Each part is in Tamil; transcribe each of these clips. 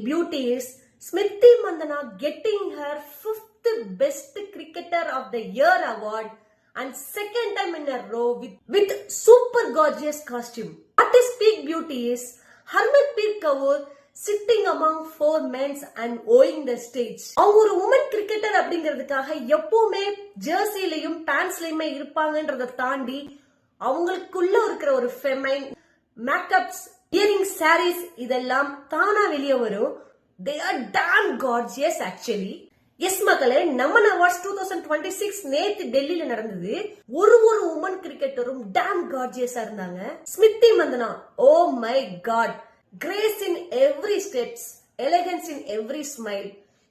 beauty is Smriti Mandhana getting her 5th Best Cricketer of the Year award and second time in a row with super gorgeous costume. What is peak beauty is Harmanpreet Kaur sitting among 4 men and owing the stage. அவங்க ஒரு உமன் கிரிக்கெட்டர் அப்படிங்கிறதுக்காக எப்பவுமே ஜெர்சிலையும் பேண்ட்ஸ்லயுமே இருப்பாங்கன்றதை தாண்டி அவங்களுக்குள்ள இருக்கிற ஒரு ஃபெமைன் மேக்கப்ஸ், இயரிங், சாரீஸ் இதெல்லாம் தானா வெளியே வரும். They are damn gorgeous actually. Yes மக்களே, நமன் அவார்ட்ஸ் 2026 நேத்து டெல்லியில நடந்தது. ஒரு உமன் கிரிக்கெட்டரும் டேம் கார்ஜியஸா இருந்தாங்க. Smriti Mandhana, oh my God, grace in every steps, elegance in every smile.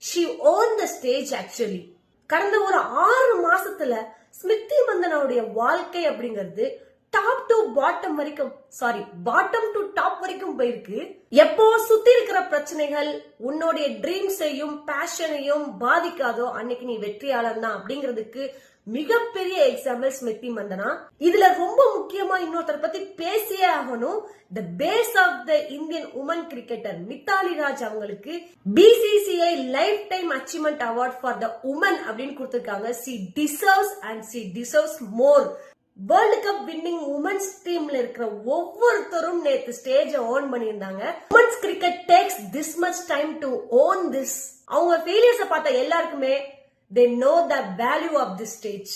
She own the stage actually. கடந்த ஒரு 6 மாசத்துல ஸ்மிருதி மந்தனாவுடைய வாழ்க்கை அப்படிங்கிறது டாப் டு பாட்டம் வரைக்கும், சாரி பாட்டம் டு டாப் வரைக்கும் போயிருக்கு. எப்போ சுத்தி இருக்கிற பிரச்சனைகள் உன்னுடைய ட்ரீம்ஸையும் பேஷனையும் பாதிக்காதோ அன்னைக்கு நீ வெற்றியாளர் தான் அப்படிங்கிறதுக்கு மிகப்பெரிய எக்ஸாம்பிள் ஸ்மிருதி மந்தனா. இதுல ரொம்ப முக்கியமா இன்னொருத்தரை பத்தி பேசியே ஆகணும். The face of the Indian woman cricketer Mithali Raj அவங்களுக்கு BCCI life time achievement award for the woman அப்படின்னு கொடுத்திருக்காங்க. She deserves and she deserves more. World cup winning women's டீம்ல இருக்கிற ஒவ்வொருத்தரும் நேத்து ஸ்டேஜ ஓன் பண்ணியிருந்தாங்க. Women's cricket takes this much time to own this. அவங்க ஃபெயிலியர்ஸை பார்த்த எல்லாருக்குமே they know the value of this stage.